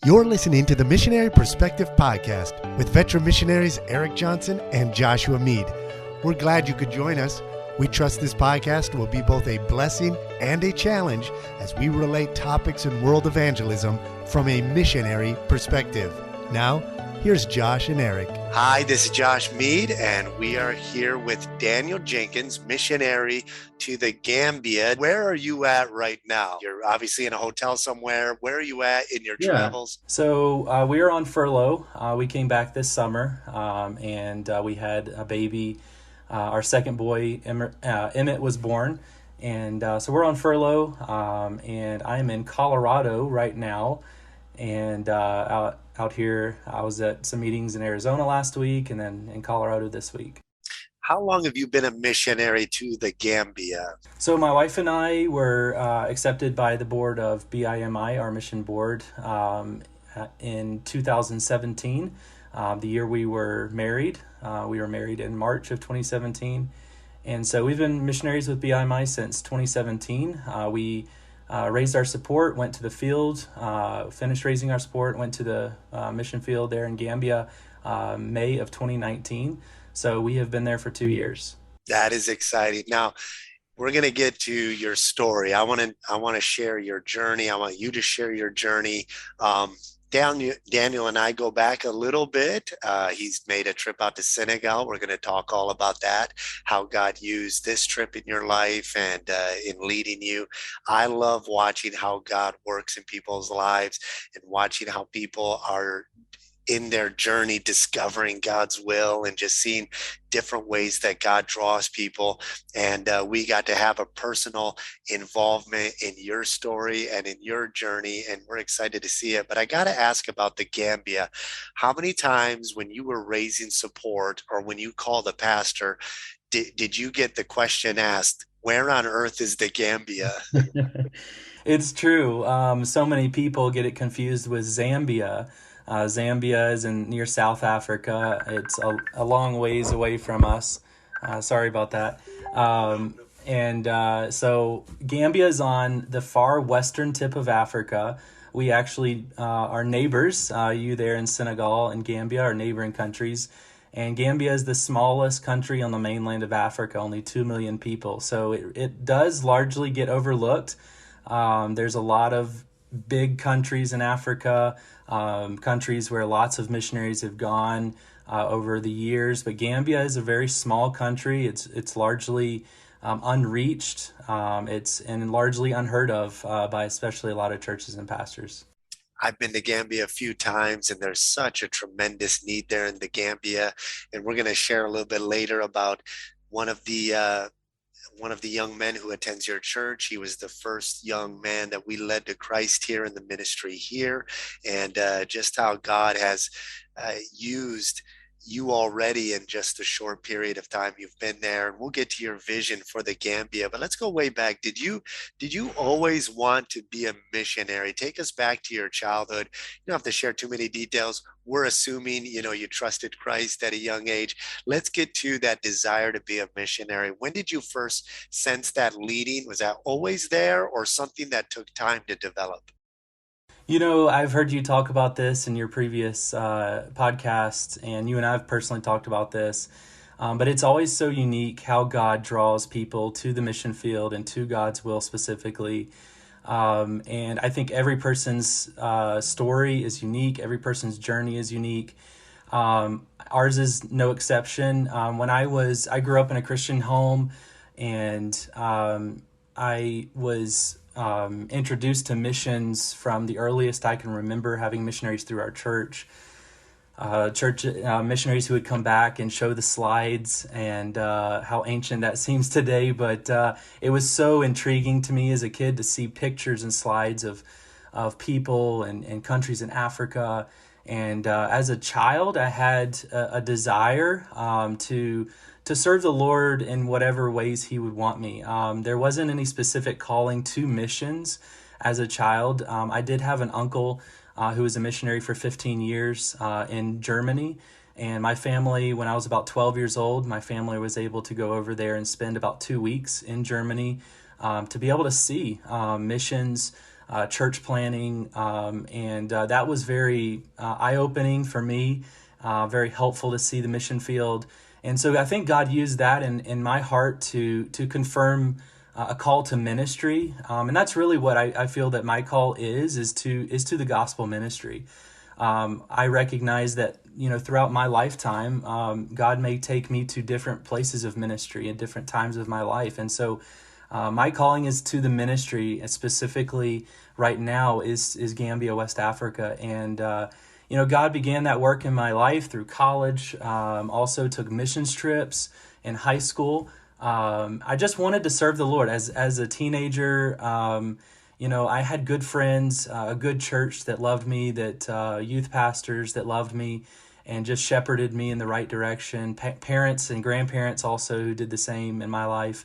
You're listening to the Missionary Perspective Podcast with veteran missionaries Eric Johnson and Joshua Mead. We're glad you could join us. We trust this podcast will be both a blessing and a challenge as we relate topics in world evangelism from a missionary perspective. Now, here's Josh and Eric. Hi, this is Josh Mead, and we are here with Daniel Jenkins, missionary to the Gambia. Where are you at right now? You're obviously in a hotel somewhere. Where are you at in your travels? So we are on furlough. We came back this summer, and we had a baby. Our second boy, Emmett, was born. And so we're on furlough, and I'm in Colorado right now. And out here, I was at some meetings in Arizona last week and then in Colorado this week. How long have you been a missionary to the Gambia? So my wife and I were accepted by the board of BIMI, our mission board, in 2017, the year we were married. We were married in March of 2017. And so we've been missionaries with BIMI since 2017. We raised our support, went to the field, finished raising our support, went to the mission field there in Gambia, May of 2019. So we have been there for 2 years. That is exciting. Now, we're going to get to your story. I want to share your journey. I want you to share your journey. Daniel and I go back a little bit. He's made a trip out to Senegal. We're going to talk all about that, how God used this trip in your life and in leading you. I love watching how God works in people's lives and watching how people are in their journey discovering God's will and just seeing different ways that God draws people. And we got to have a personal involvement in your story and in your journey, and we're excited to see it. But I got to ask about the Gambia. How many times when you were raising support or when you called a pastor, did you get the question asked, where on earth is the Gambia? It's true. So many people get it confused with Zambia. Zambia is near South Africa. It's a long ways away from us. Sorry about that. So Gambia is on the far western tip of Africa. We actually are neighbors. You there in Senegal and Gambia are neighboring countries. And Gambia is the smallest country on the mainland of Africa, only 2 million people. So it does largely get overlooked. There's a lot of big countries in Africa, countries where lots of missionaries have gone over the years. But Gambia is a very small country. It's largely unreached. It's largely unheard of by especially a lot of churches and pastors. I've been to Gambia a few times, and there's such a tremendous need there in the Gambia. And we're going to share a little bit later about one of the young men who attends your church. He was the first young man that we led to Christ here in the ministry here, and just how God has used you already in just a short period of time you've been there. And we'll get to your vision for the Gambia, but let's go way back. Did you always want to be a missionary? Take us back to your childhood. You don't have to share too many details. We're assuming, you trusted Christ at a young age. Let's get to that desire to be a missionary. When did you first sense that leading? Was that always there or something that took time to develop? I've heard you talk about this in your previous podcasts, and you and I have personally talked about this, but it's always so unique how God draws people to the mission field and to God's will specifically. And I think every person's story is unique. Every person's journey is unique. Ours is no exception. I grew up in a Christian home, and I was introduced to missions from the earliest I can remember, having missionaries through our church missionaries who would come back and show the slides, and how ancient that seems today. But it was so intriguing to me as a kid to see pictures and slides of people and countries in Africa. And as a child, I had a desire to serve the Lord in whatever ways He would want me. There wasn't any specific calling to missions as a child. I did have an uncle who was a missionary for 15 years in Germany. And my family, when I was about 12 years old, my family was able to go over there and spend about 2 weeks in Germany to be able to see missions church planning, and that was very eye-opening for me, very helpful to see the mission field. And so I think God used that in my heart to confirm a call to ministry, and that's really what I feel that my call is to the gospel ministry. I recognize that throughout my lifetime, God may take me to different places of ministry at different times of my life, and so my calling is to the ministry, specifically right now is Gambia, West Africa, and God began that work in my life through college. Also took missions trips in high school. I just wanted to serve the Lord as a teenager. I had good friends, a good church that loved me, that youth pastors that loved me, and just shepherded me in the right direction. Parents and grandparents also who did the same in my life.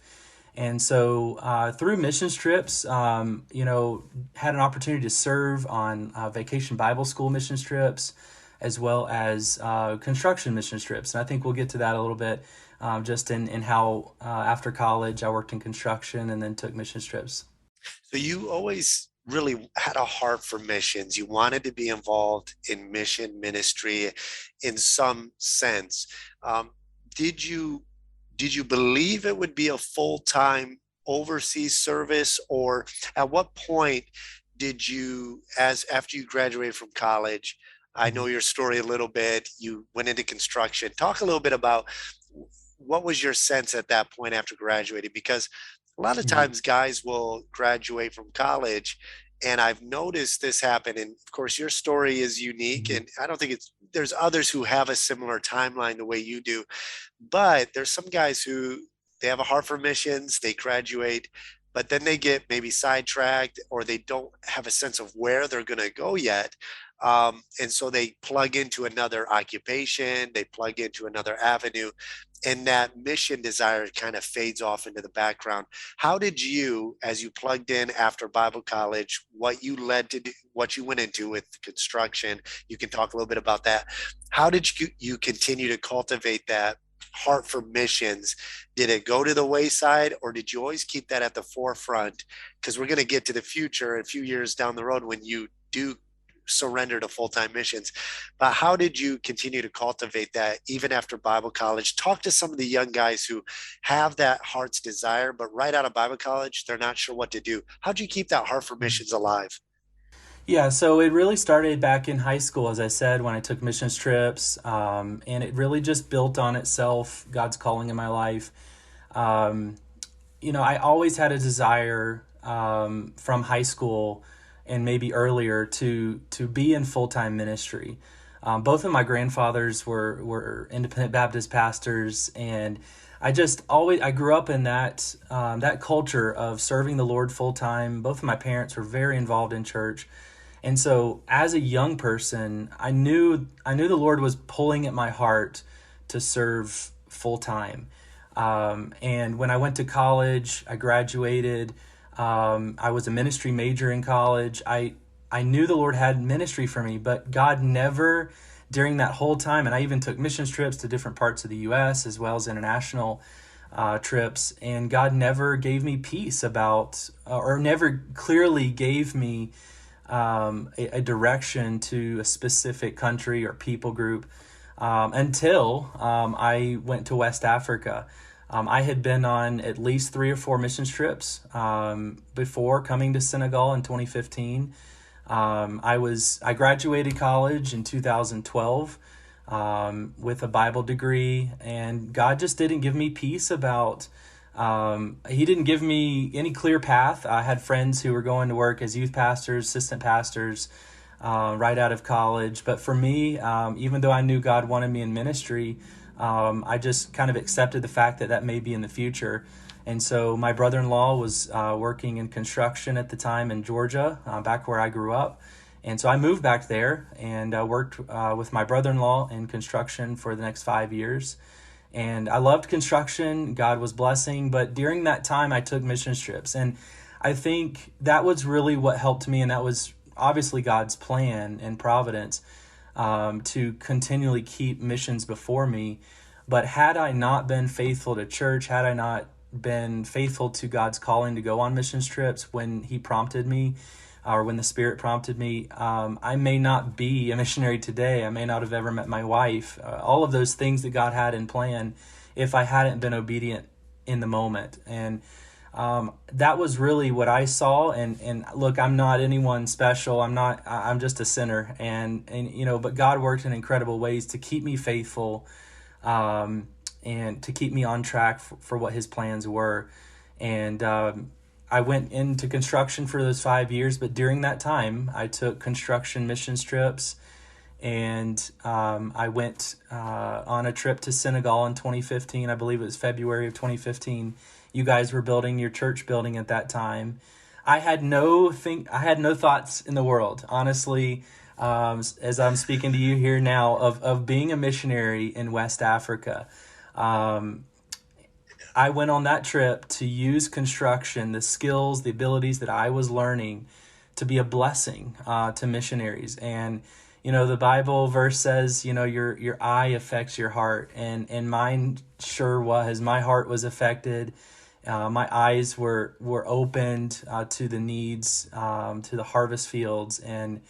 And so through missions trips, had an opportunity to serve on vacation Bible school missions trips, as well as construction missions trips. And I think we'll get to that a little bit, just in how after college I worked in construction and then took missions trips. So you always really had a heart for missions. You wanted to be involved in mission ministry in some sense. Um, did you did you believe it would be a full-time overseas service, or at what point did you, as after you graduated from college, I know Mhm. your story a little bit, you went into construction. Talk a little bit about what was your sense at that point after graduating? Because a lot of Mhm. times guys will graduate from college, and I've noticed this happen. And of course, your story is unique, Mhm. and I don't think there's others who have a similar timeline the way you do. But there's some guys who they have a heart for missions, they graduate, but then they get maybe sidetracked or they don't have a sense of where they're going to go yet. And so they plug into another occupation, they plug into another avenue, and that mission desire kind of fades off into the background. How did you, as you plugged in after Bible college, what you led to do, what you went into with construction, you can talk a little bit about that. How did you continue to cultivate that heart for missions? Did it go to the wayside, or did you always keep that at the forefront? Because we're going to get to the future a few years down the road when you do surrender to full-time missions. But how did you continue to cultivate that even after Bible college? Talk to some of the young guys who have that heart's desire, but right out of Bible college, they're not sure what to do. How'd you keep that heart for missions alive? Yeah, so it really started back in high school, as I said, when I took missions trips, and it really just built on itself, God's calling in my life. Um, I always had a desire from high school and maybe earlier to be in full time ministry. Both of my grandfathers were independent Baptist pastors, and I grew up in that culture of serving the Lord full time. Both of my parents were very involved in church, and so as a young person, I knew the Lord was pulling at my heart to serve full time. And when I went to college, I graduated. I was a ministry major in college. I knew the Lord had ministry for me, but God never, during that whole time, and I even took missions trips to different parts of the U.S. as well as international trips, and God never gave me peace about, or never clearly gave me a direction to a specific country or people group until I went to West Africa. I had been on at least 3 or 4 missions trips before coming to Senegal in 2015. I graduated college in 2012 with a Bible degree, and God just didn't give me peace about. He didn't give me any clear path. I had friends who were going to work as youth pastors, assistant pastors, right out of college. But for me, even though I knew God wanted me in ministry, I just kind of accepted the fact that that may be in the future. And so my brother-in-law was working in construction at the time in Georgia, back where I grew up. And so I moved back there and worked with my brother-in-law in construction for the next 5 years. And I loved construction. God was blessing. But during that time, I took missions trips. And I think that was really what helped me. And that was obviously God's plan and providence, to continually keep missions before me. But had I not been faithful to church, had I not been faithful to God's calling to go on missions trips when He prompted me, or when the Spirit prompted me. I may not be a missionary today. I may not have ever met my wife. All of those things that God had in plan, if I hadn't been obedient in the moment. And that was really what I saw. And look, I'm not anyone special. I'm just a sinner. But God worked in incredible ways to keep me faithful, and to keep me on track for what his plans were. And I went into construction for those 5 years, but during that time, I took construction missions trips, and I went on a trip to Senegal in 2015. I believe it was February of 2015. You guys were building your church building at that time. I had no thoughts in the world, honestly. As I'm speaking to you here now, of being a missionary in West Africa. Um, I went on that trip to use construction, the skills, the abilities that I was learning, to be a blessing to missionaries. And the Bible verse says, your eye affects your heart, and mine sure was. My heart was affected. My eyes were opened to the needs, to the harvest fields, and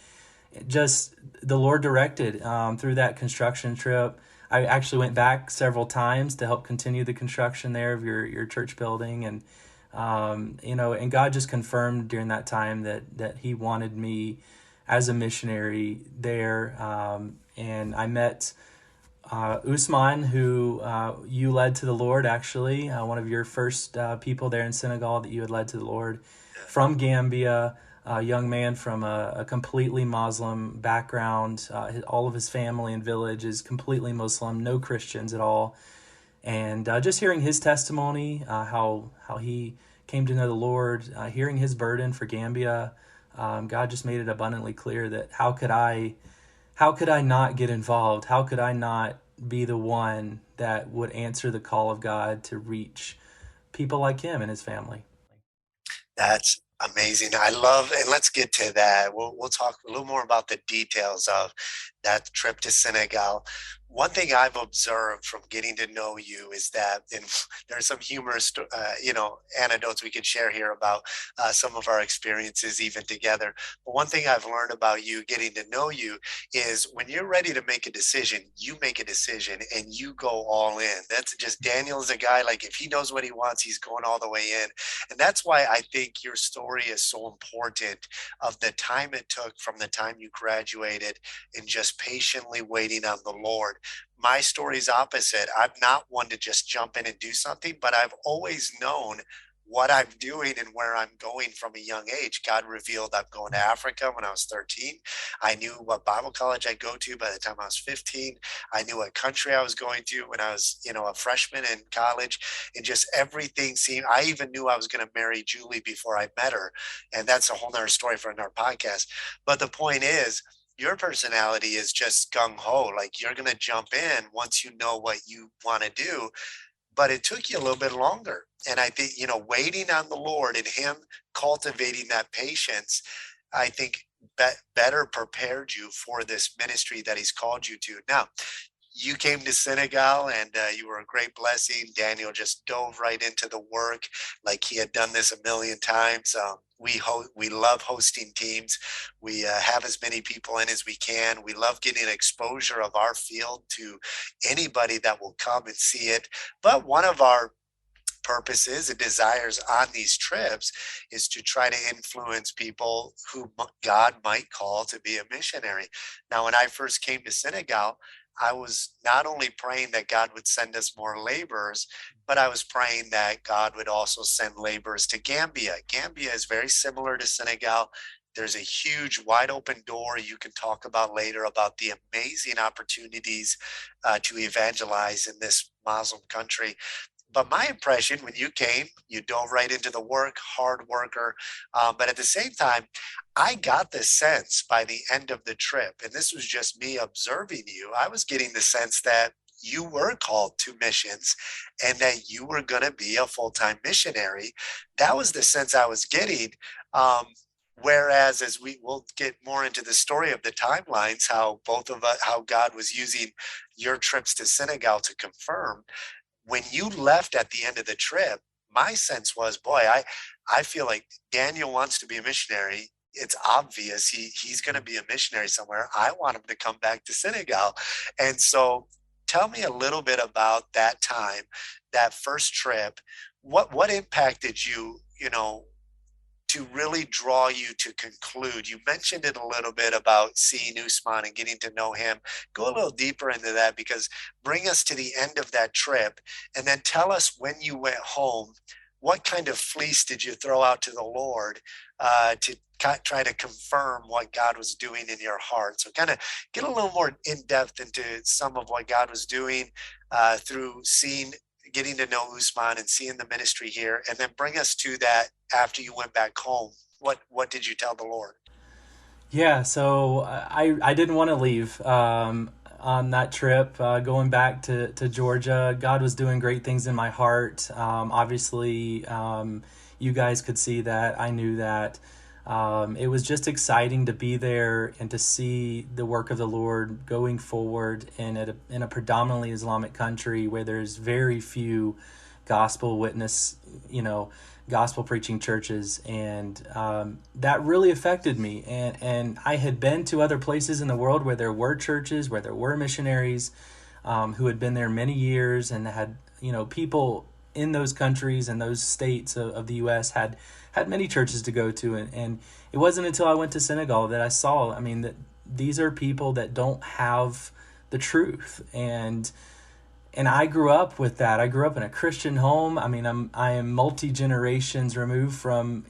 just the Lord directed through that construction trip. I actually went back several times to help continue the construction there of your church building, and and God just confirmed during that time that He wanted me as a missionary there. And I met Usman, who you led to the Lord, actually, one of your first people there in Senegal that you had led to the Lord, from Gambia, a young man from a completely Muslim background. All of his family and village is completely Muslim, no Christians at all. And just hearing his testimony, how he came to know the Lord, hearing his burden for Gambia, God just made it abundantly clear that how could I not get involved? How could I not be the one that would answer the call of God to reach people like him and his family? That's amazing. I love, and let's get to that. We'll talk a little more about the details of that trip to Senegal. One thing I've observed from getting to know you is that, and there's some humorous, anecdotes we could share here about some of our experiences even together. But one thing I've learned about you, getting to know you, is when you're ready to make a decision, you make a decision and you go all in. That's just Daniel is a guy, like, if he knows what he wants, he's going all the way in. And that's why I think your story is so important, of the time it took from the time you graduated and just patiently waiting on the Lord. My story's opposite. I'm not one to just jump in and do something, but I've always known what I'm doing and where I'm going from a young age. God revealed I'm going to Africa when I was 13. I knew what Bible college I'd go to by the time I was 15. I knew what country I was going to when I was, a freshman in college. And just everything seemed, I even knew I was going to marry Julie before I met her. And that's a whole nother story for another podcast. But the point is, your personality is just gung ho. Like, you're going to jump in once you know what you want to do. But it took you a little bit longer. And I think, waiting on the Lord and Him cultivating that patience, I think better prepared you for this ministry that He's called you to. Now, you came to Senegal, and you were a great blessing. Daniel just dove right into the work like he had done this a million times. We love hosting teams. We have as many people in as we can. We love getting exposure of our field to anybody that will come and see it. But one of our purposes and desires on these trips is to try to influence people who God might call to be a missionary. Now, when I first came to Senegal, I was not only praying that God would send us more laborers, but I was praying that God would also send laborers to Gambia. Gambia is very similar to Senegal. There's a huge wide open door you can talk about later, about the amazing opportunities to evangelize in this Muslim country. But my impression, when you came, you dove right into the work, hard worker. But at the same time, I got the sense by the end of the trip, and this was just me observing you, I was getting the sense that you were called to missions and that you were going to be a full-time missionary. That was the sense I was getting. Um, Whereas, as we will get more into the story of the timelines, how both of us, how God was using your trips to Senegal to confirm, when you left at the end of the trip, my sense was, boy, I feel like Daniel wants to be a missionary. it's obvious he's going to be a missionary somewhere. I want him to come back to Senegal. And so tell me a little bit about that time, that first trip. What impacted you, to really draw you to conclude? You mentioned it a little bit about seeing Usman and getting to know him. Go a little deeper into that, because bring us to the end of that trip and then tell us when you went home, what kind of fleece did you throw out to the Lord to try to confirm what God was doing in your heart? So kind of get a little more in depth into some of what God was doing through getting to know Usman and seeing the ministry here, and then bring us to that after you went back home. What did you tell the Lord? Yeah, so I didn't want to leave on that trip. Going back to Georgia, God was doing great things in my heart. Obviously, you guys could see that. I knew that. It was just exciting to be there and to see the work of the Lord going forward in a predominantly Islamic country where there's very few gospel witness, gospel preaching churches, and that really affected me. And I had been to other places in the world where there were churches, where there were missionaries who had been there many years, and had people in those countries and those states of the U.S. had many churches to go to, and it wasn't until I went to Senegal that I saw, that these are people that don't have the truth. And I grew up with that. I grew up in a Christian home. I am multi generations removed from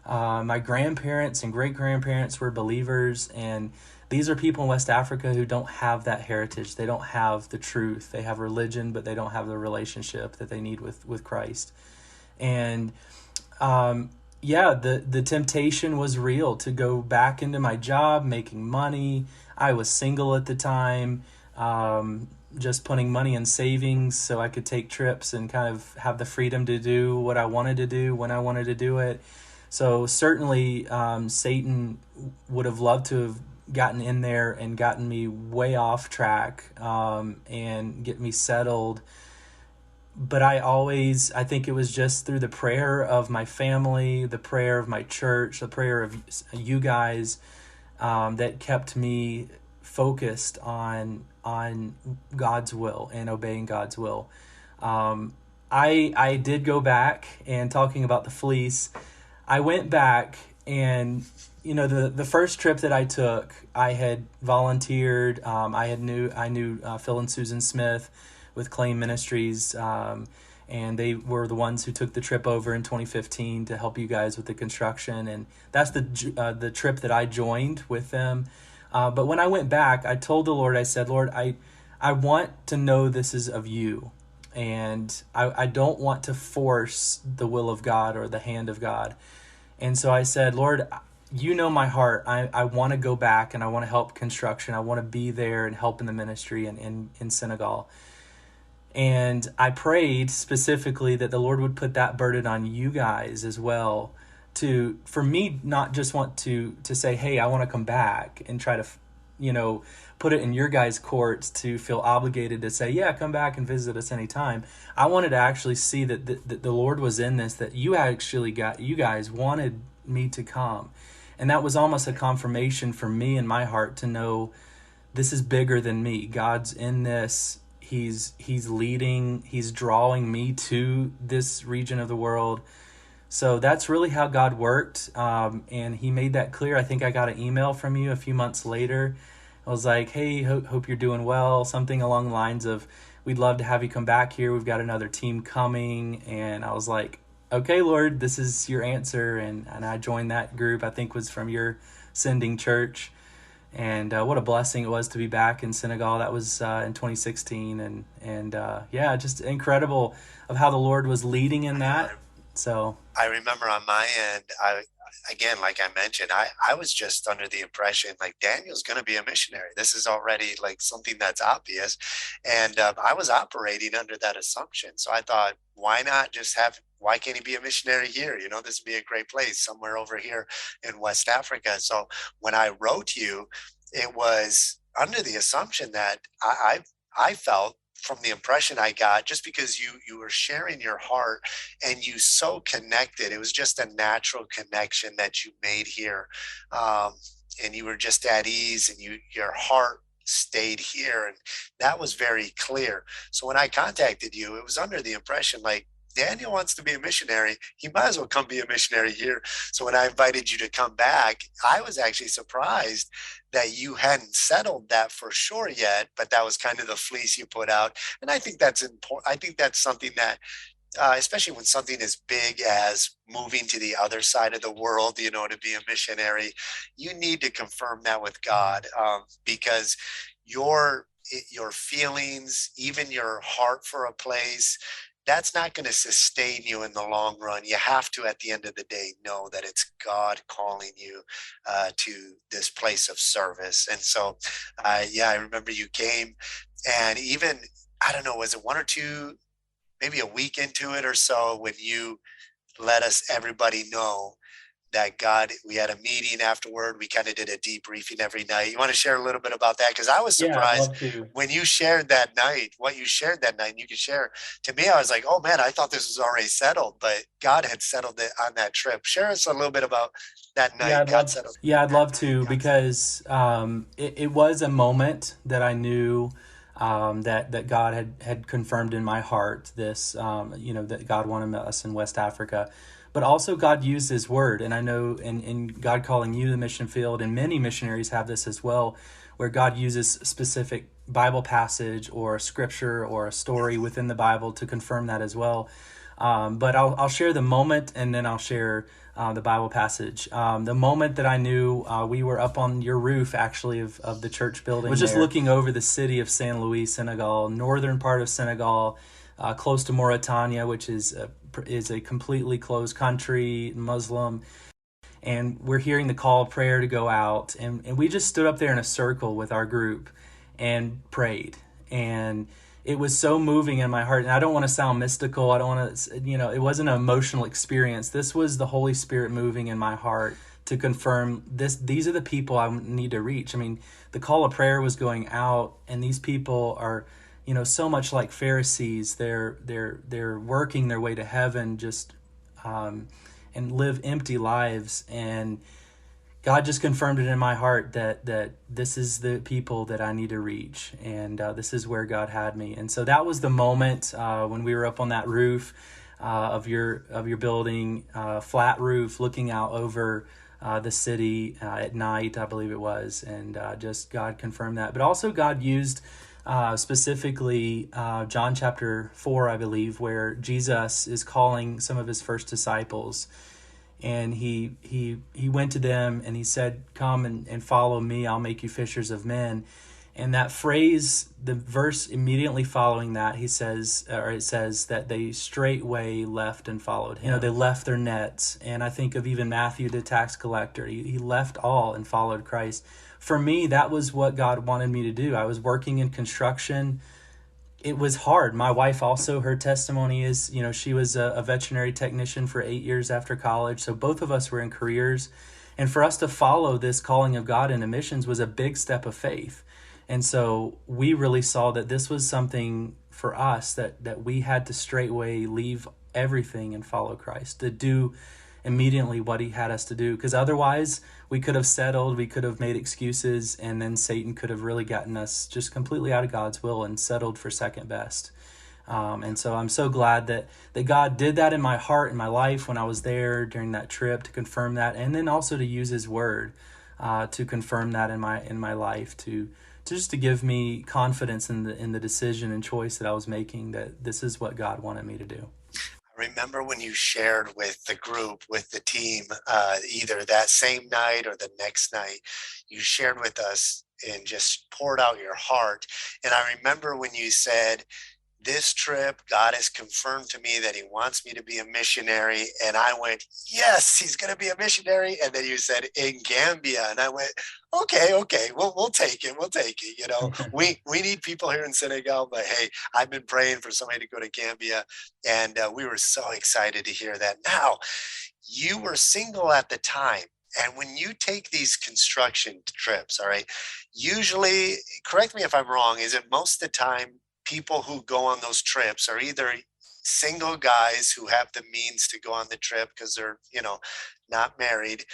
my grandparents and great grandparents were believers, and these are people in West Africa who don't have that heritage. They don't have the truth. They have religion, but they don't have the relationship that they need with Christ. And the temptation was real to go back into my job, making money. I was single at the time. Just putting money in savings so I could take trips and kind of have the freedom to do what I wanted to do when I wanted to do it. So certainly Satan would have loved to have gotten in there and gotten me way off track and get me settled. But I think it was just through the prayer of my family, the prayer of my church, the prayer of you guys that kept me focused on God's will and obeying God's will. I did go back, and talking about the fleece, I went back, and the first trip that I took, I had volunteered. I knew Phil and Susan Smith with Claim Ministries, and they were the ones who took the trip over in 2015 to help you guys with the construction, and that's the trip that I joined with them. But when I went back, I told the Lord, I said, Lord, I want to know this is of you. And I don't want to force the will of God or the hand of God. And so I said, Lord, you know my heart. I want to go back, and I want to help construction. I want to be there and help in the ministry in Senegal. And I prayed specifically that the Lord would put that burden on you guys as well, for me not just want to say, hey, I want to come back and try to put it in your guys' courts to feel obligated to say, yeah, come back and visit us anytime. I wanted to actually see that the Lord was in this, that you guys wanted me to come. And that was almost a confirmation for me in my heart to know this is bigger than me. God's in this. He's leading, he's drawing me to this region of the world. So that's really how God worked, and he made that clear. I think I got an email from you a few months later. I was like, hey, hope you're doing well, something along the lines of, we'd love to have you come back here. We've got another team coming. And I was like, okay, Lord, this is your answer. And I joined that group, I think was from your sending church. And what a blessing it was to be back in Senegal. That was in 2016. And just incredible of how the Lord was leading in that. So I remember on my end, again, like I mentioned, I was just under the impression like Daniel's going to be a missionary. This is already like something that's obvious. And I was operating under that assumption. So I thought, why can't he be a missionary here? This would be a great place somewhere over here in West Africa. So when I wrote you, it was under the assumption that I felt from the impression I got, just because you were sharing your heart and you so connected. It was just a natural connection that you made here. Um, and you were just at ease, and your heart stayed here, and that was very clear. So when I contacted you, it was under the impression like, Daniel wants to be a missionary, he might as well come be a missionary here. So when I invited you to come back, I was actually surprised that you hadn't settled that for sure yet, but that was kind of the fleece you put out. And I think that's important. I think that's something that, especially when something as big as moving to the other side of the world, to be a missionary, you need to confirm that with God, because your your feelings, even your heart for a place, that's not going to sustain you in the long run. You have to, at the end of the day, know that it's God calling you to this place of service. And so, yeah, I remember you came, and even, I don't know, was it one or two, maybe a week into it or so, when you let us, everybody know that God, we had a meeting afterward. We kind of did a debriefing every night. You want to share a little bit about that? Because I was Yeah, I'd surprised love to. when you shared that night, what you shared that night, and you could share to me. I was like, oh man, I thought this was already settled, but God had settled it on that trip. Share us a little bit about that Yeah, night. God settled. Yeah, I'd love to, because it was a moment that I knew that God had confirmed in my heart this, that God wanted us in West Africa. But also God used his word. And I know in God calling you to the mission field, and many missionaries have this as well, where God uses specific Bible passage or a scripture or a story within the Bible to confirm that as well. But I'll share the moment, and then I'll share the Bible passage. The moment that I knew, we were up on your roof, actually, of the church building. I was just looking over the city of Saint Louis, Senegal, northern part of Senegal, close to Mauritania, which is a completely closed country, Muslim. And we're hearing the call of prayer to go out. And we just stood up there in a circle with our group and prayed. And it was so moving in my heart. And I don't want to sound mystical. I don't want to, it wasn't an emotional experience. This was the Holy Spirit moving in my heart to confirm these are the people I need to reach. I mean, the call of prayer was going out, and these people are, so much like Pharisees. They're working their way to heaven, just and live empty lives. And God just confirmed it in my heart that this is the people that I need to reach, and this is where God had me. And so that was the moment when we were up on that roof of your building, flat roof, looking out over the city at night, I believe it was, and just God confirmed that. But also God used specifically John chapter 4, I believe, where Jesus is calling some of his first disciples. And he went to them and he said, come and follow me, I'll make you fishers of men. And that phrase, the verse immediately following that, it says that they straightway left and followed him. They left their nets. And I think of even Matthew, the tax collector. He left all and followed Christ. For me, that was what God wanted me to do. I was working in construction. It was hard. My wife also, her testimony is, she was a veterinary technician for 8 years after college. So both of us were in careers. And for us to follow this calling of God into missions was a big step of faith. And so we really saw that this was something for us that we had to straightway leave everything and follow Christ, to do immediately what he had us to do. Because otherwise we could have settled, we could have made excuses, and then Satan could have really gotten us just completely out of God's will and settled for second best. And so I'm so glad that God did that in my heart, in my life, when I was there during that trip, to confirm that, and then also to use his word to confirm that in my life, to just to give me confidence in the decision and choice that I was making, that this is what God wanted me to do. I remember when you shared with the group, with the team, either that same night or the next night, you shared with us and just poured out your heart. And I remember when you said, this trip, God has confirmed to me that he wants me to be a missionary. And I went, yes, he's going to be a missionary. And then you said, in Gambia. And I went, okay, we'll take it. We'll take it. We need people here in Senegal, but hey, I've been praying for somebody to go to Gambia. And we were so excited to hear that. Now, you were single at the time. And when you take these construction trips, all right, usually, correct me if I'm wrong, is it most of the time people who go on those trips are either single guys who have the means to go on the trip because they're, not married,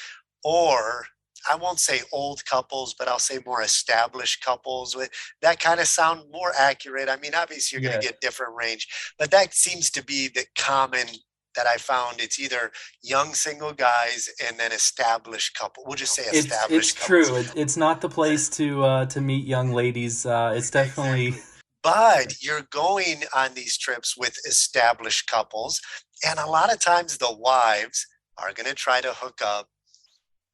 or I won't say old couples, but I'll say more established couples with that kind of sound more accurate. I mean, obviously you're going Yeah. to get different range, but that seems to be the common that I found. It's either young single guys and then established couple. We'll just say It's established couples. true. It's not the place to meet young ladies. It's definitely Exactly. But you're going on these trips with established couples, and a lot of times the wives are going to try to hook up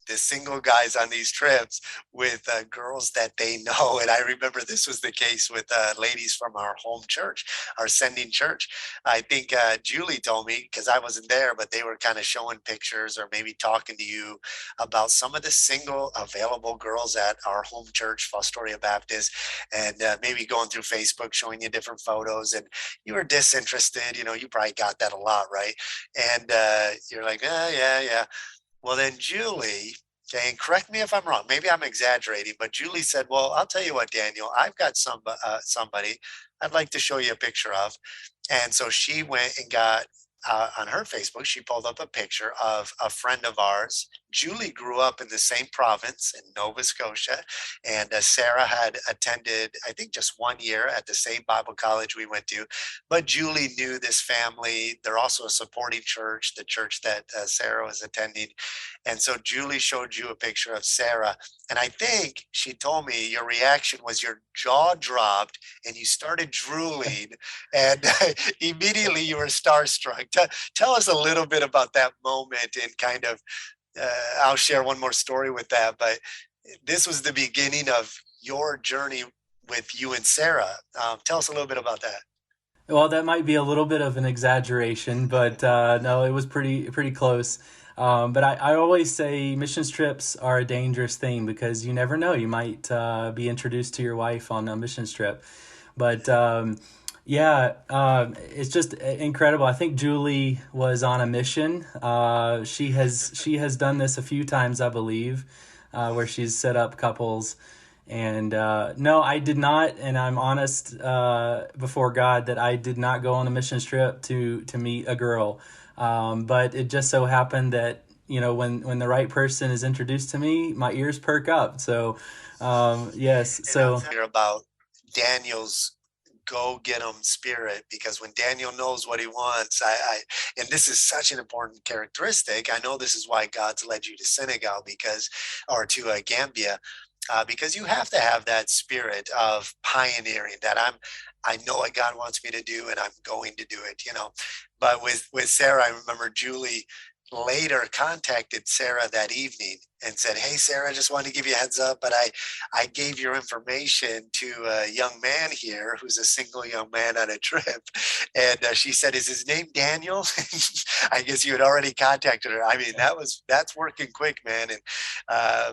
the single guys on these trips with girls that they know. And I remember this was the case with ladies from our home church, our sending church. I think Julie told me, because I wasn't there, but they were kind of showing pictures or maybe talking to you about some of the single available girls at our home church, Fostoria Baptist, and maybe going through Facebook, showing you different photos. And you were disinterested. You probably got that a lot, right? And you're like, yeah, yeah. Well, then Julie, okay, and correct me if I'm wrong. Maybe I'm exaggerating, but Julie said, "Well, I'll tell you what, Daniel, I've got somebody I'd like to show you a picture of." And so she went and got on her Facebook. She pulled up a picture of a friend of ours. Julie grew up in the same province in Nova Scotia, and Sarah had attended, I think, just 1 year at the same Bible college we went to. But Julie knew this family. They're also a supporting church, the church that Sarah was attending. And so Julie showed you a picture of Sarah. And I think she told me your reaction was your jaw dropped and you started drooling, and immediately you were starstruck. Tell us a little bit about that moment, and kind of, I'll share one more story with that. But this was the beginning of your journey with you and Sarah. Tell us a little bit about that. well, that might be a little bit of an exaggeration, but no, it was pretty close. But I always say missions trips are a dangerous thing because you never know. You might be introduced to your wife on a missions trip. But yeah, it's just incredible. I think Julie was on a mission. She has done this a few times, I believe, where she's set up couples. And no, I did not, and I'm honest before God that I did not go on a mission trip to meet a girl. But it just so happened that when the right person is introduced to me, my ears perk up. So yes, And I'll so tell you about Daniel's go get 'em spirit, because when Daniel knows what he wants, and this is such an important characteristic. I know this is why God's led you to Senegal, because, or to Gambia, because you have to have that spirit of pioneering, that I know what God wants me to do and I'm going to do it. But with Sarah, I remember Julie later contacted Sarah that evening and said, "Hey, Sarah, I just wanted to give you a heads up, but I gave your information to a young man here who's a single young man on a trip." And she said, "Is his name Daniel?" I guess you had already contacted her. I mean, that's working quick, man. And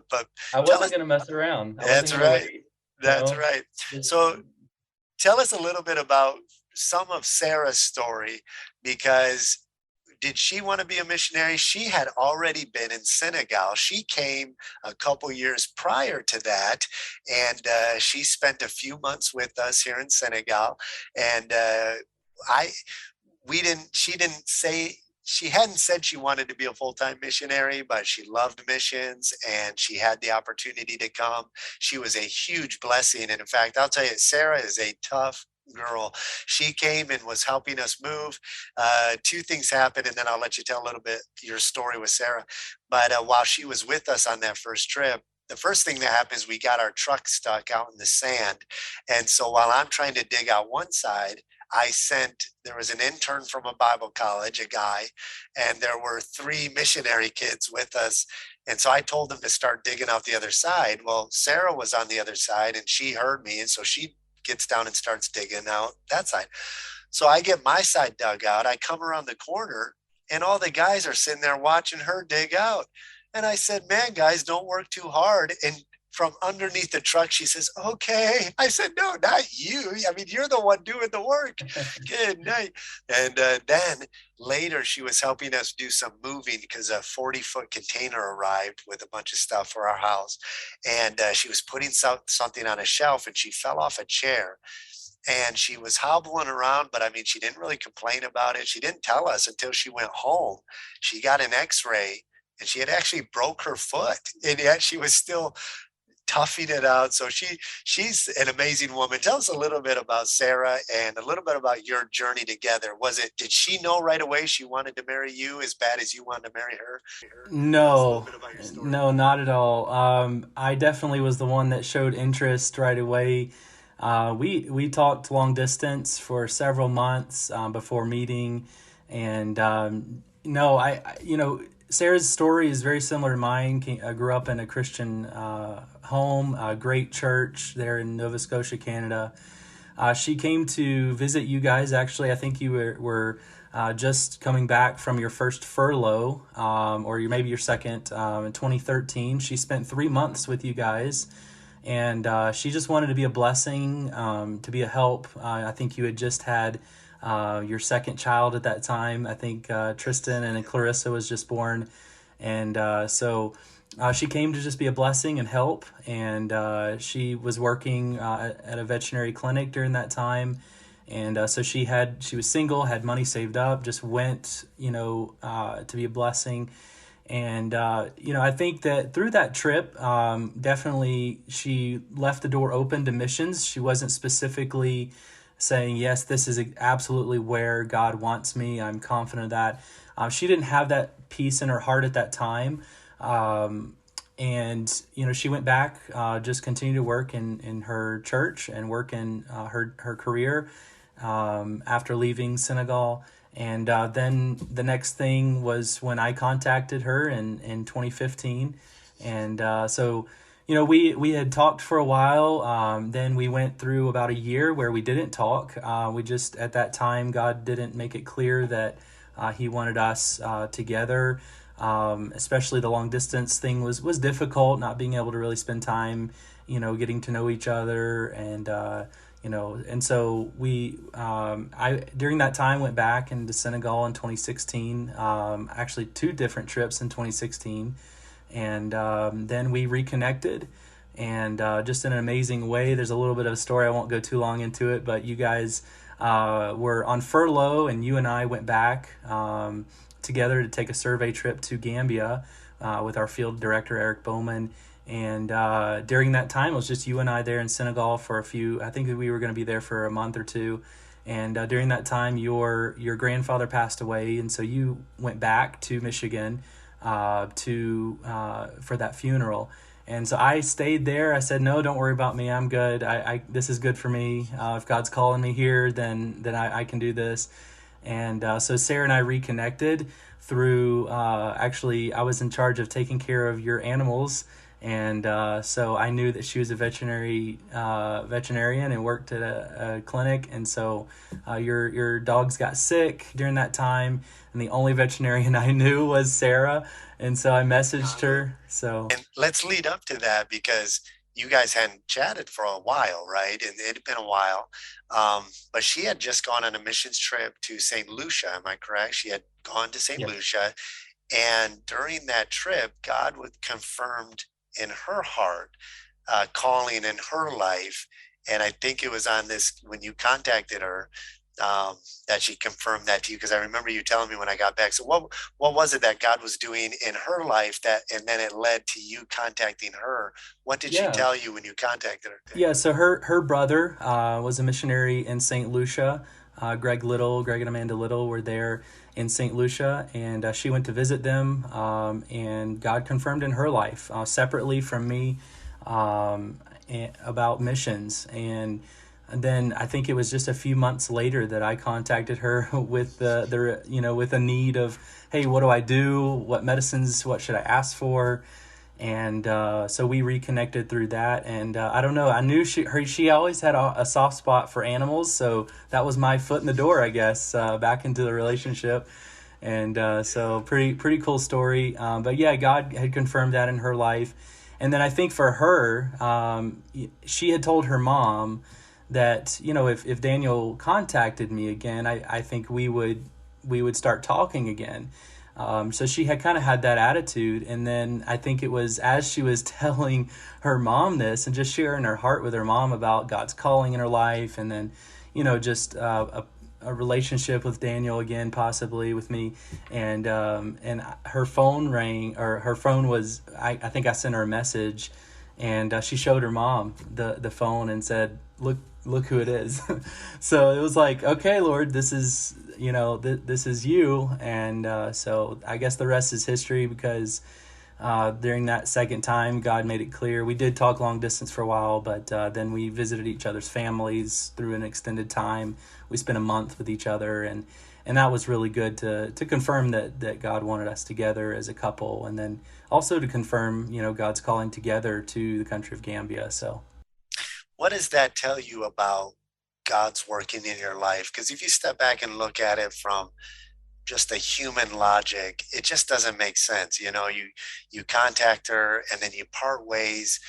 but I tell wasn't us, gonna mess around. I wasn't that's gonna right. wait. You That's know, right. Just- So tell us a little bit about some of Sarah's story, because did she want to be a missionary? She had already been in Senegal. She came a couple years prior to that, and she spent a few months with us here in Senegal. And I, we didn't. She didn't say. She hadn't said she wanted to be a full-time missionary, but she loved missions and she had the opportunity to come. She was a huge blessing. And in fact, I'll tell you, Sarah is a tough girl. She came and was helping us move. Two things happened, and then I'll let you tell a little bit your story with Sarah. But while she was with us on that first trip, the first thing that happened is we got our truck stuck out in the sand. And so while I'm trying to dig out one side, there was an intern from a Bible college, a guy, and there were three missionary kids with us. And so I told them to start digging out the other side. Well, Sarah was on the other side and she heard me. And so she gets down and starts digging out that side. So I get my side dug out. I come around the corner and all the guys are sitting there watching her dig out. And I said, "Man, guys, don't work too hard." And from underneath the truck, she says, "Okay." I said, "No, not you. I mean, you're the one doing the work." Good night. And then later, she was helping us do some moving because a 40-foot container arrived with a bunch of stuff for our house. And she was putting something on a shelf and she fell off a chair. and she was hobbling around, but I mean, she didn't really complain about it. She didn't tell us until she went home. She got an x-ray and she had actually broke her foot, and yet she was still toughing it out. So she's an amazing woman. Tell us a little bit about Sarah and a little bit about your journey together. Did she know right away she wanted to marry you as bad as you wanted to marry her? Tell us a little No, bit about your story. no, not at all. I definitely was the one that showed interest right away. We talked long distance for several months before meeting, and no, Sarah's story is very similar to mine. I grew up in a Christian home, a great church there in Nova Scotia, Canada. She came to visit you guys. Actually, I think you were just coming back from your first furlough, or maybe your second, in 2013. She spent 3 months with you guys, and she just wanted to be a blessing, to be a help. I think you had just had your second child at that time. I think Tristan, and then Clarissa was just born, and she came to just be a blessing and help. And she was working at a veterinary clinic during that time. And so she was single, had money saved up, just went, to be a blessing. And, I think that through that trip, definitely she left the door open to missions. She wasn't specifically saying, yes, this is absolutely where God wants me. I'm confident of that. She didn't have that peace in her heart at that time. And she went back, just continued to work in her church and work in her career after leaving Senegal. And then the next thing was when I contacted her in 2015. And we had talked for a while. Then we went through about a year where we didn't talk. We just, at that time, God didn't make it clear that he wanted us together. Especially the long distance thing was difficult, not being able to really spend time, getting to know each other. And so I during that time went back into Senegal in 2016, actually 2 different trips in 2016. And then we reconnected, and just in an amazing way. There's a little bit of a story. I won't go too long into it, but you guys were on furlough, and you and I went back together to take a survey trip to Gambia with our field director, Eric Bowman. And during that time, it was just you and I there in Senegal for I think we were going to be there for a month or two. And during that time, your grandfather passed away, and so you went back to Michigan for that funeral. And so I stayed there. I said, no, don't worry about me. I'm good. This is good for me. If God's calling me here, then I can do this. And so Sarah and I reconnected through, actually, I was in charge of taking care of your animals. And so I knew that she was a veterinarian and worked at a clinic. And so your dogs got sick during that time. And the only veterinarian I knew was Sarah. And so I messaged her. So, And let's lead up to that, because you guys hadn't chatted for a while, right? And it had been a while. But she had just gone on a missions trip to St. Lucia. Am I correct? She had gone to St. yeah. Lucia. And during that trip, God would confirmed in her heart, calling in her life. And I think it was on this, when you contacted her, that she confirmed that to you, because I remember you telling me when I got back. So what was it that God was doing in her life, and then it led to you contacting her? What did she Yeah. tell you when you contacted her? Yeah, so her brother was a missionary in St. Lucia. Greg and Amanda Little were there in St. Lucia, and she went to visit them, and God confirmed in her life, separately from me, about missions. And then I think it was just a few months later that I contacted her with with a need of, hey, what do I do? What medicines? What should I ask for? And so we reconnected through that. And I don't know, I knew she always had a soft spot for animals, so that was my foot in the door, I guess, back into the relationship. And so pretty cool story. But yeah, God had confirmed that in her life. And then I think for her, she had told her mom that, if Daniel contacted me again, I think we would start talking again. So she had kind of had that attitude. And then I think it was as she was telling her mom this and just sharing her heart with her mom about God's calling in her life, and then, just a relationship with Daniel again, possibly with me, and her phone rang, or her phone was. I think I sent her a message, and she showed her mom the phone and said, look who it is. So it was like, okay, Lord, this is this is you. And so I guess the rest is history, because during that second time, God made it clear. We did talk long distance for a while, but then we visited each other's families through an extended time. We spent a month with each other, and that was really good to confirm that God wanted us together as a couple, and then also to confirm, God's calling together to the country of Gambia. So What does that tell you about God's working in your life? Because if you step back and look at it from just a human logic, it just doesn't make sense. You contact her and then you part ways,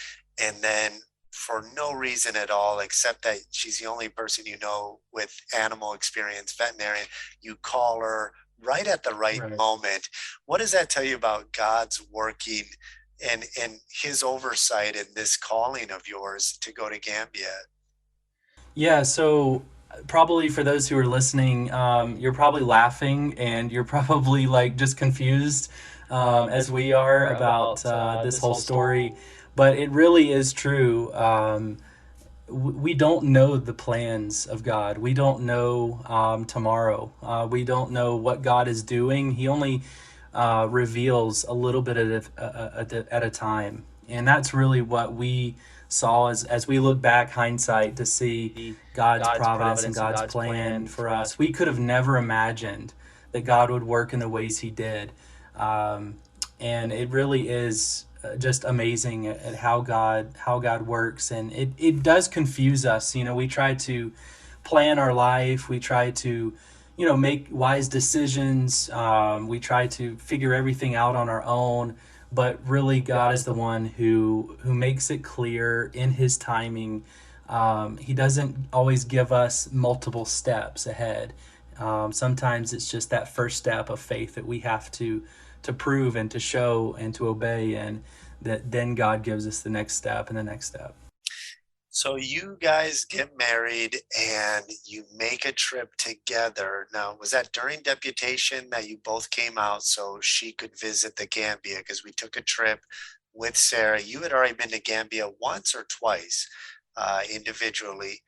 and then for no reason at all, except that she's the only person you know with animal experience, veterinarian, you call her right at the right right. moment. What does that tell you about God's working and his oversight in this calling of yours to go to Gambia? Yeah, so probably for those who are listening, you're probably laughing and you're probably like just confused, as we are about this whole story. But it really is true. We don't know the plans of God. We don't know tomorrow. We don't know what God is doing. He only reveals a little bit at a time. And that's really what we saw as we look back, hindsight, to see God's providence and God's plan for us. We could have never imagined that God would work in the ways He did. And it really is just amazing at how God works, and it does confuse us. We try to plan our life, we try to make wise decisions, we try to figure everything out on our own, but really God is the one who makes it clear in His timing. He doesn't always give us multiple steps ahead. Sometimes it's just that first step of faith that we have to prove and to show and to obey, and that then God gives us the next step and the next step. So you guys get married and you make a trip together. Now, was that during deputation that you both came out so she could visit the Gambia? Because we took a trip with Sarah. You had already been to Gambia once or twice, individually,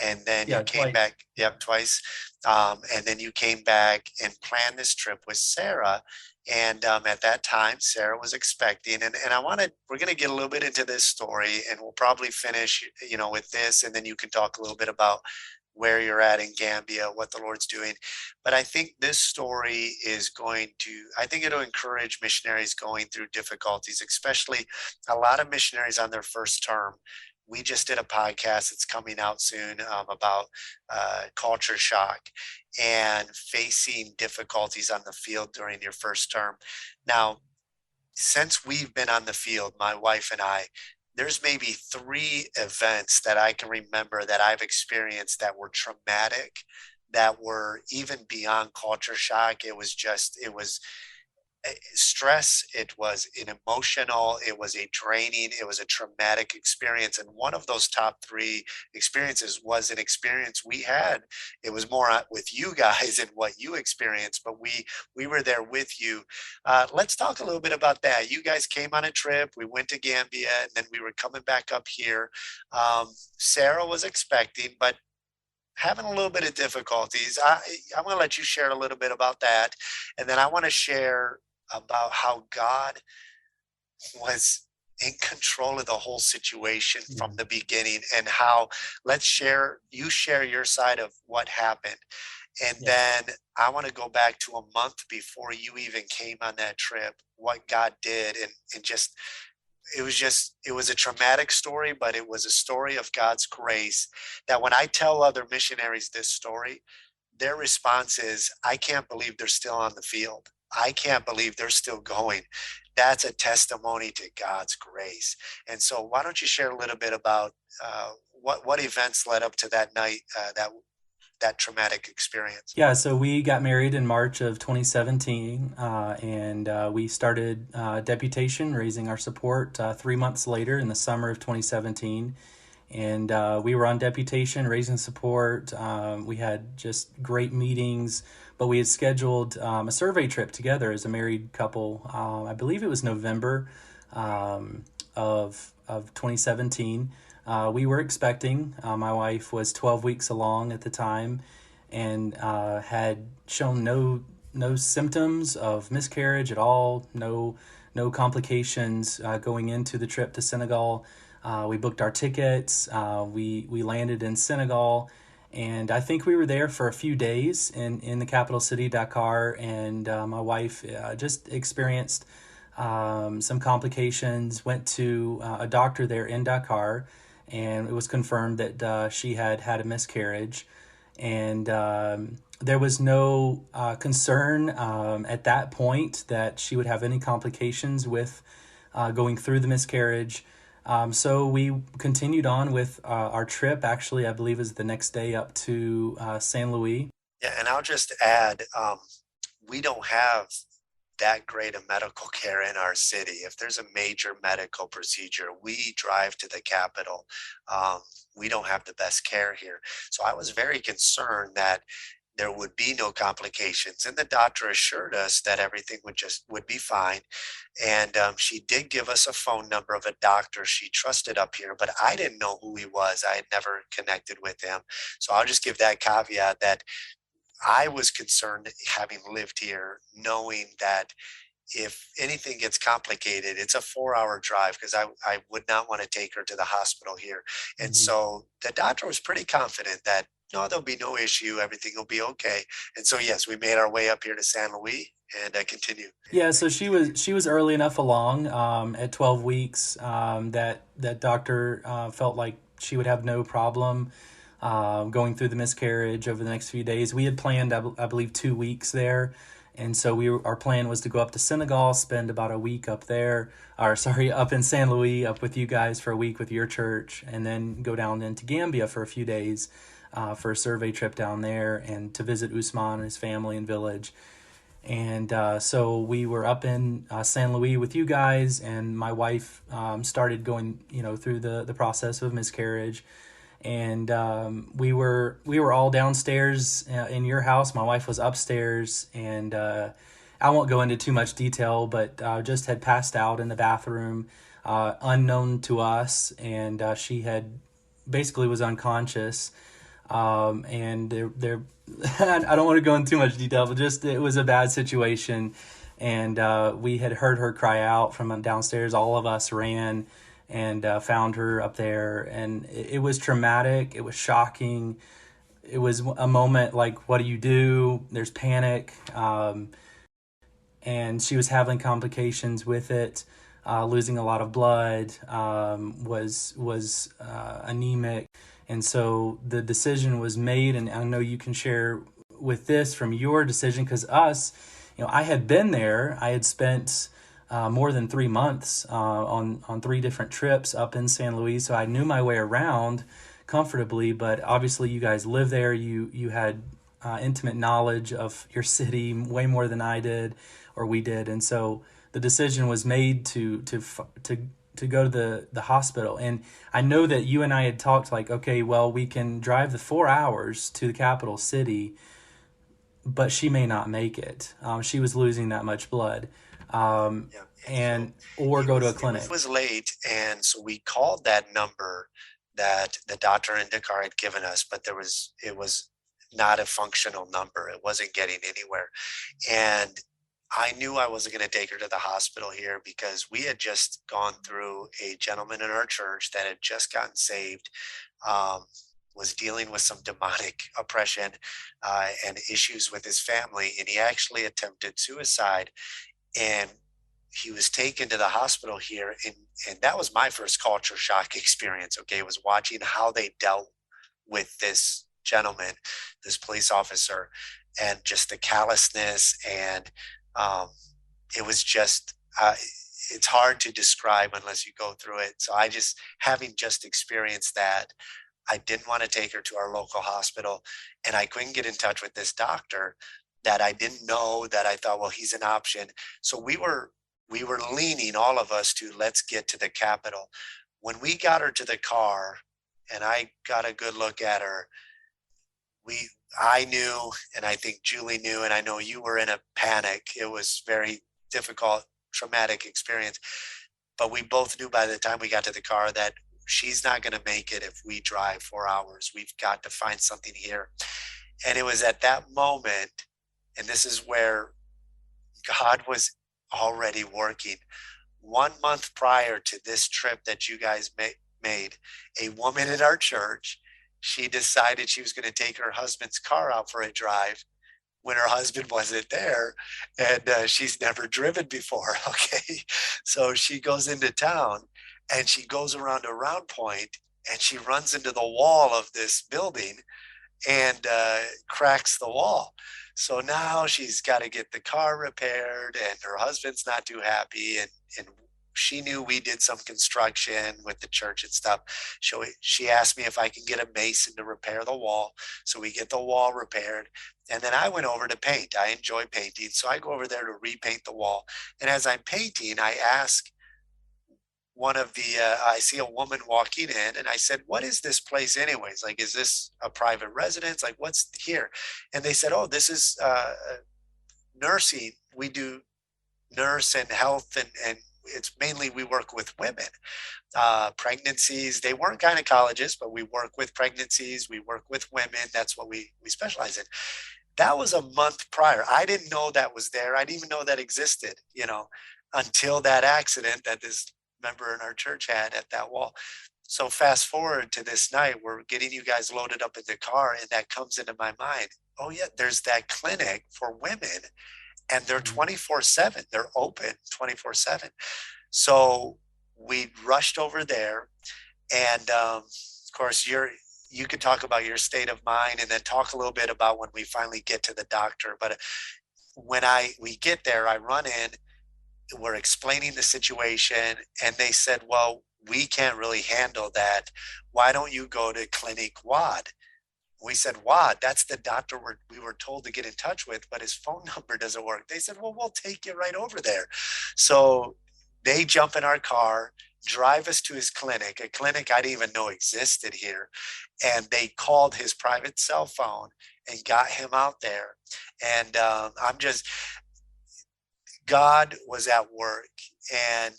and then you Yeah, came twice. back, yep, twice. And then you came back and planned this trip with Sarah. And at that time, Sarah was expecting. And we're going to get a little bit into this story, and we'll probably finish, with this. And then you can talk a little bit about where you're at in Gambia, what the Lord's doing. But I think this story I think it'll encourage missionaries going through difficulties, especially a lot of missionaries on their first term. We just did a podcast that's coming out soon, about culture shock and facing difficulties on the field during your first term. Now, since we've been on the field, my wife and I, there's maybe three events that I can remember that I've experienced that were traumatic, that were even beyond culture shock. It was stress, it was an emotional, it was a draining, it was a traumatic experience. And one of those top three experiences was an experience we had. It was more with you guys and what you experienced, but we were there with you. Let's talk a little bit about that. You guys came on a trip, we went to Gambia, and then we were coming back up here. Sarah was expecting, but having a little bit of difficulties. I'm going to let you share a little bit about that. And then I want to share about how God was in control of the whole situation Yeah. from the beginning, and how you share your side of what happened. And Yeah. then I want to go back to a month before you even came on that trip, what God did. And just, it was a traumatic story, but it was a story of God's grace, that when I tell other missionaries this story, their response is, I can't believe they're still on the field. I can't believe they're still going. That's a testimony to God's grace. And so why don't you share a little bit about what events led up to that night, that that traumatic experience? Yeah, so we got married in March of 2017, and we started deputation, raising our support 3 months later in the summer of 2017. And we were on deputation, raising support. We had just great meetings, but we had scheduled a survey trip together as a married couple. I believe it was November of 2017. We were expecting. My wife was 12 weeks along at the time, and had shown no symptoms of miscarriage at all. No complications going into the trip to Senegal. We booked our tickets. We landed in Senegal, and I think we were there for a few days in the capital city, Dakar. And my wife just experienced some complications. Went to a doctor there in Dakar, and it was confirmed that she had had a miscarriage. And there was no concern at that point that she would have any complications with going through the miscarriage. So we continued on with our trip. Actually, I believe it was the next day up to Saint Louis. Yeah, and I'll just add, we don't have that great of medical care in our city. If there's a major medical procedure, we drive to the capital. Um, we don't have the best care here. So I was very concerned that there would be no complications, and the doctor assured us that everything would be fine. And she did give us a phone number of a doctor she trusted up here, but I didn't know who he was. I had never connected with him. So I'll just give that caveat that I was concerned, having lived here, knowing that if anything gets complicated, it's a 4 hour drive, because I would not want to take her to the hospital here. And Mhm. so the doctor was pretty confident that no, there'll be no issue, everything will be okay. And so, yes, we made our way up here to San Luis and continue. Yeah, so she was early enough along at 12 weeks that doctor felt like she would have no problem going through the miscarriage over the next few days. We had planned, I believe, 2 weeks there, and so our plan was to go up to Senegal, spend about a week up there, or sorry, up in San Luis, up with you guys for a week with your church, and then go down into Gambia for a few days for a survey trip down there and to visit Usman and his family and village. And so we were up in San Luis with you guys, and my wife started going, through the process of miscarriage. And we were all downstairs in your house. My wife was upstairs, and I won't go into too much detail, but just had passed out in the bathroom, unknown to us, and she had basically was unconscious. And there I don't want to go into too much detail, but just it was a bad situation, and we had heard her cry out from downstairs. All of us ran and found her up there, and it was traumatic. It was shocking. It was a moment like, what do you do? There's panic, and she was having complications with it, losing a lot of blood, was anemic. And so the decision was made, and I know you can share with this from your decision, because I had been there. I had spent more than 3 months on three different trips up in San Luis, so I knew my way around comfortably. But obviously, you guys live there. You had intimate knowledge of your city way more than I did, or we did, and so the decision was made to go to the hospital. And I know that you and I had talked like, okay, well, we can drive the 4 hours to the capital city, but she may not make it. She was losing that much blood, Yeah. And so or go to a it clinic. was late. And so we called that number that the doctor in Dakar had given us, but it was not a functional number. It wasn't getting anywhere. And I knew I wasn't going to take her to the hospital here, because we had just gone through a gentleman in our church that had just gotten saved, um, was dealing with some demonic oppression and issues with his family. And he actually attempted suicide. And he was taken to the hospital here. And that was my first culture shock experience. Okay. Was watching how they dealt with this gentleman, this police officer, and just the callousness. And um, it was just, it's hard to describe unless you go through it. So having just experienced that, I didn't want to take her to our local hospital, and I couldn't get in touch with this doctor that I didn't know, that I thought, well, he's an option. So we were leaning, all of us, to let's get to the Capitol. When we got her to the car and I got a good look at her, we I knew, and I think Julie knew, and I know you were in a panic. It was very difficult, traumatic experience. But we both knew by the time we got to the car that she's not going to make it if we drive 4 hours. We've got to find something here. And it was at that moment, and this is where God was already working. 1 month prior to this trip that you guys made, a woman in our church, she decided she was going to take her husband's car out for a drive when her husband wasn't there, and she's never driven before. Okay, so she goes into town and she goes around a round point and she runs into the wall of this building and cracks the wall. So now she's got to get the car repaired, and her husband's not too happy. And she knew we did some construction with the church and stuff. She asked me if I can get a mason to repair the wall. So we get the wall repaired. And then I went over to paint. I enjoy painting. So I go over there to repaint the wall. And as I'm painting, I ask I see a woman walking in, and I said, what is this place anyways? Like, is this a private residence? Like, what's here? And they said, oh, this is nursing. We do nurse and health, and it's mainly, we work with women, pregnancies. They weren't gynecologists, but we work with pregnancies. We work with women. That's what we specialize in. That was a month prior. I didn't know that was there. I didn't even know that existed, until that accident that this member in our church had at that wall. So fast forward to this night, we're getting you guys loaded up in the car, and that comes into my mind. Oh yeah, there's that clinic for women, and they're 24/7. They're open 24/7. So we rushed over there, and of course, you could talk about your state of mind, and then talk a little bit about when we finally get to the doctor. But when we get there, I run in. We're explaining the situation, and they said, well, we can't really handle that. Why don't you go to Clinic Wad? We said, Wad, that's the doctor we were told to get in touch with, but his phone number doesn't work. They said, well, we'll take you right over there. So they jump in our car, drive us to his clinic, a clinic I didn't even know existed here. And they called his private cell phone and got him out there. And God was at work, and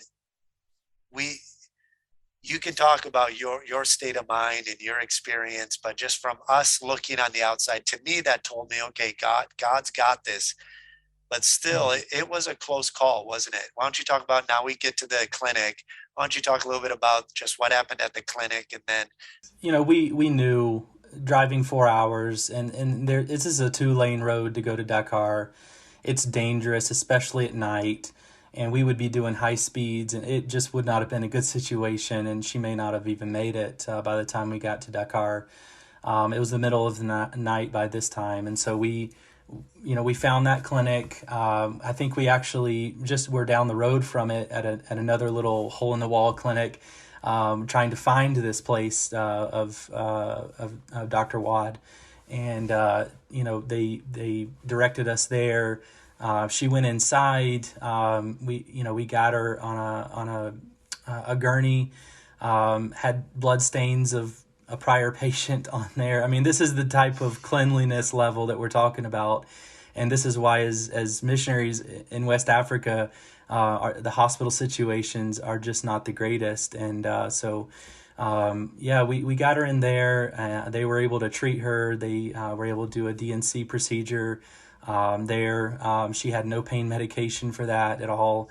you can talk about your state of mind and your experience, but just from us looking on the outside, to me, that told me, okay, God's got this. But still, it was a close call, wasn't it? Why don't you talk about, now we get to the clinic. Why don't you talk a little bit about just what happened at the clinic? And then, we knew driving 4 hours, and this is a 2-lane road to go to Dakar. It's dangerous, especially at night, and we would be doing high speeds, and it just would not have been a good situation, and she may not have even made it by the time we got to Dakar. It was the middle of the night by this time, and so we found that clinic. I think we actually just were down the road from it at another little hole-in-the-wall clinic, trying to find this place of Dr. Wad. And they directed us there. She went inside. We got her on a gurney. Had blood stains of a prior patient on there. I mean, this is the type of cleanliness level that we're talking about, and this is why, as missionaries in West Africa, the hospital situations are just not the greatest. And we got her in there. They were able to treat her. They were able to do a DNC procedure there. She had no pain medication for that at all.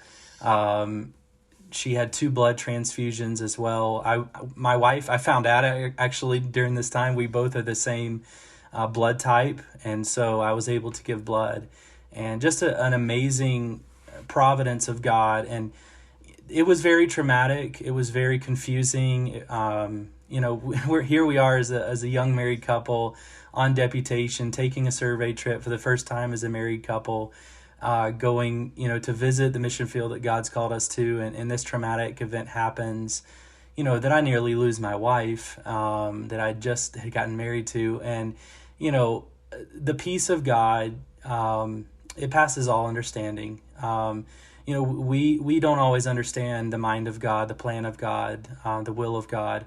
She had 2 blood transfusions as well. My wife, I found out actually during this time, we both are the same blood type. And so I was able to give blood. And just an amazing providence of God. And it was very traumatic. It was very confusing. We are as a young married couple on deputation, taking a survey trip for the first time as a married couple, going, to visit the mission field that God's called us to. And this traumatic event happens. that I nearly lose my wife, that I just had gotten married to. And, the peace of God, it passes all understanding. We don't always understand the mind of God, the plan of God, the will of God.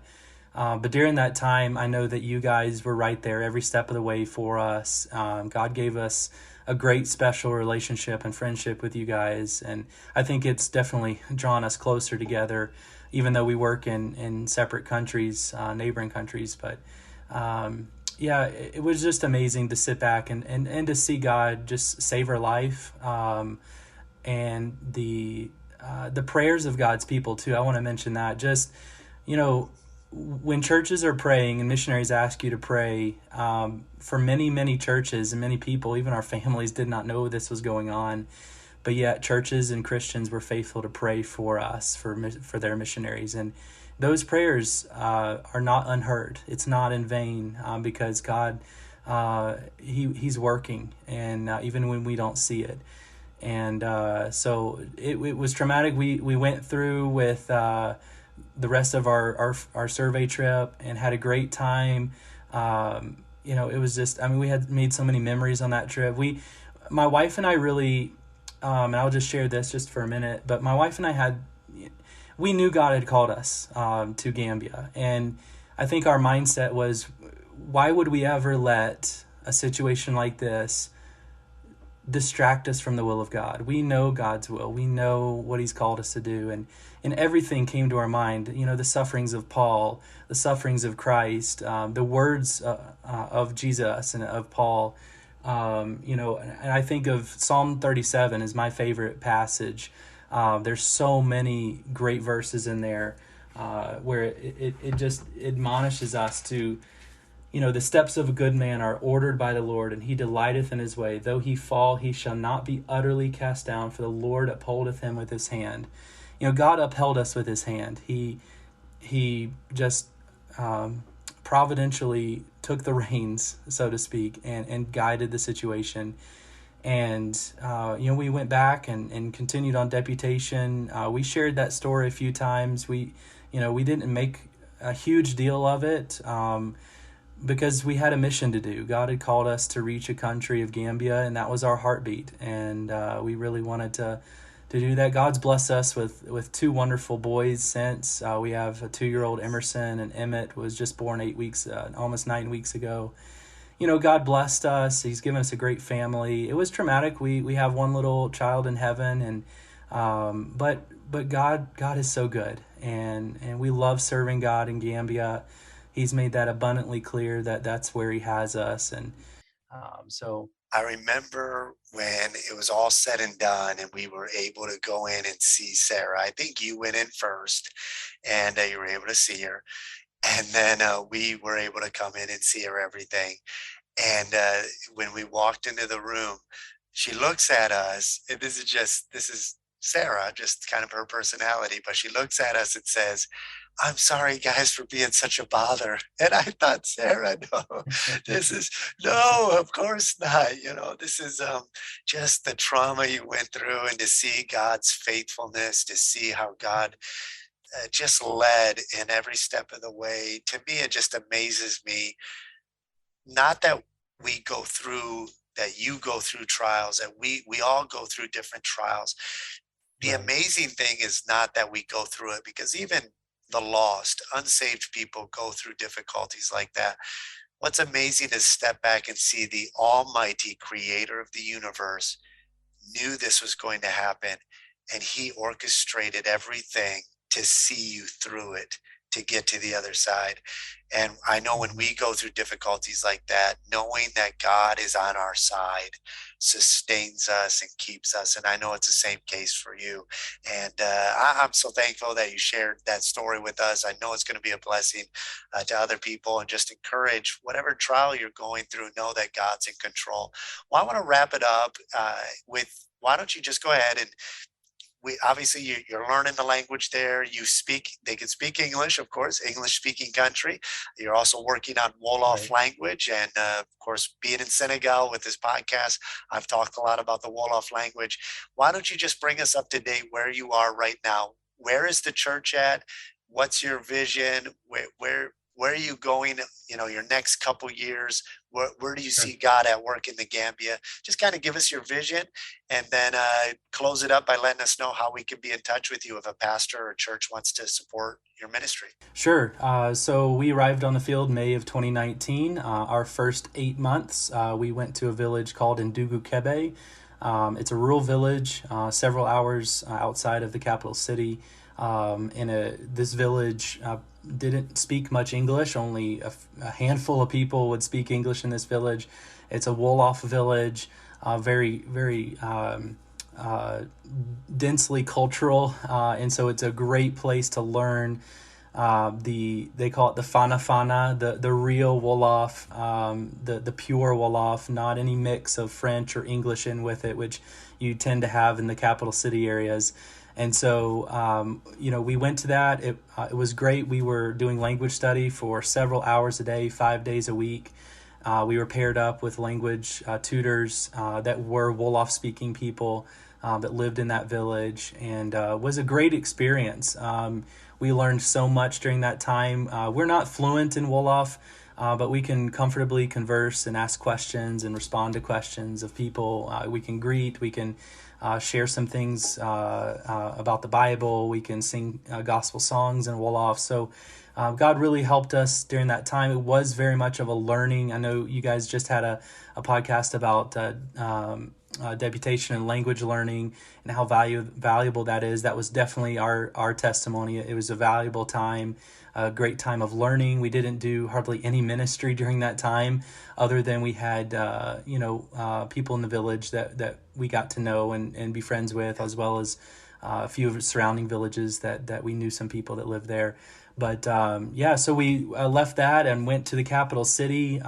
But during that time, I know that you guys were right there every step of the way for us. God gave us a great special relationship and friendship with you guys. And I think it's definitely drawn us closer together, even though we work in separate countries, neighboring countries. But yeah, it was just amazing to sit back and to see God just save our life. And the prayers of God's people, too. I want to mention that. Just, you know, when churches are praying and missionaries ask you to pray, for many, many churches and many people, even our families, did not know this was going on. But yet churches and Christians were faithful to pray for us, for their missionaries. And those prayers are not unheard. It's not in vain, because God, He's working, and even when we don't see it. And so it was traumatic. We went through with the rest of our survey trip and had a great time. It was just, I mean, we had made so many memories on that trip. My wife and I really, and I'll just share this just for a minute, but my wife and we knew God had called us to Gambia. And I think our mindset was, why would we ever let a situation like this distract us from the will of God? We know God's will. We know what He's called us to do. And everything came to our mind, the sufferings of Paul, the sufferings of Christ, the words of Jesus and of Paul. And I think of Psalm 37 is my favorite passage. There's so many great verses in there where it just admonishes us to, the steps of a good man are ordered by the Lord, and he delighteth in his way. Though he fall, he shall not be utterly cast down, for the Lord upholdeth him with his hand. God upheld us with his hand. He just providentially took the reins, so to speak, and guided the situation. And we went back and continued on deputation. We shared that story a few times. We didn't make a huge deal of it, because we had a mission to do. God had called us to reach a country of Gambia, and that was our heartbeat. And we really wanted to do that. God's blessed us with two wonderful boys since. We have a 2-year-old Emerson, and Emmett was just born 8 weeks, almost 9 weeks ago. God blessed us. He's given us a great family. It was traumatic. We have one little child in heaven, and but God is so good, and we love serving God in Gambia. He's made that abundantly clear that that's where He has us, and so I remember when it was all said and done and we were able to go in and see Sarah. I think you went in first and you were able to see her. And then we were able to come in and see her everything. And when we walked into the room, she looks at us, and this is Sarah, just kind of her personality, but she looks at us and says, "I'm sorry, guys, for being such a bother." And I thought, Sarah, no, this is, no, of course not. This is just the trauma you went through, and to see God's faithfulness, to see how God just led in every step of the way. To me, it just amazes me. Not that we go through, that you go through trials, that we all go through different trials. The right, amazing thing is not that we go through it, because even the lost, unsaved people go through difficulties like that. What's amazing is step back and see the almighty creator of the universe knew this was going to happen, and He orchestrated everything to see you through it, to get to the other side. And I know when we go through difficulties like that, knowing that God is on our side sustains us and keeps us. And I know it's the same case for you. And I'm so thankful that you shared that story with us. I know it's going to be a blessing to other people, and just encourage whatever trial you're going through, know that God's in control. Well, I want to wrap it up with, why don't you just go ahead and, we obviously, you're learning the language there. They can speak English, of course, English speaking country. You're also working on Wolof right. language. And of course, being in Senegal with this podcast, I've talked a lot about the Wolof language. Why don't you just bring us up to date where you are right now? Where is the church at? What's your vision? Where are you going, your next couple years? Where do you Sure. see God at work in the Gambia? Just kind of give us your vision, and then close it up by letting us know how we can be in touch with you if a pastor or church wants to support your ministry. Sure. So we arrived on the field May of 2019. Our first 8 months, we went to a village called Ndugu Kebe. It's a rural village, several hours outside of the capital city. This village didn't speak much English. Only a handful of people would speak English in this village. It's a Wolof village, very, very densely cultural, and so it's a great place to learn they call it the Fana Fana, the real Wolof, the pure Wolof, not any mix of French or English in with it, which you tend to have in the capital city areas. And so, we went to that. It was great. We were doing language study for several hours a day, 5 days a week. We were paired up with language tutors that were Wolof speaking people that lived in that village, and was a great experience. We learned so much during that time. We're not fluent in Wolof, but we can comfortably converse and ask questions and respond to questions of people. We can greet, we can share some things about the Bible, we can sing gospel songs in Wolof. So God really helped us during that time. It was very much of a learning. I know you guys just had a podcast about deputation and language learning and how valuable that is. That was definitely our testimony. It was a valuable time, a great time of learning. We didn't do hardly any ministry during that time, other than we had people in the village that we got to know and be friends with, as well as a few of the surrounding villages that we knew some people that lived there. But so we left that and went to the capital city.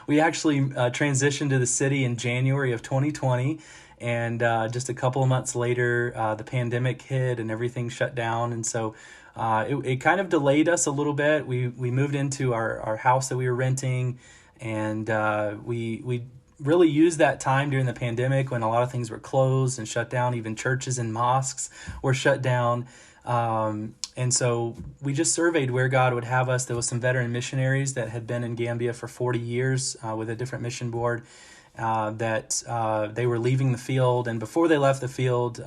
We actually transitioned to the city in January of 2020, and just a couple of months later, the pandemic hit and everything shut down, and so it kind of delayed us a little bit. We moved into our house that we were renting, and we really used that time during the pandemic when a lot of things were closed and shut down. Even churches and mosques were shut down. And so we just surveyed where God would have us. There was some veteran missionaries that had been in Gambia for 40 years with a different mission board that they were leaving the field. And before they left the field,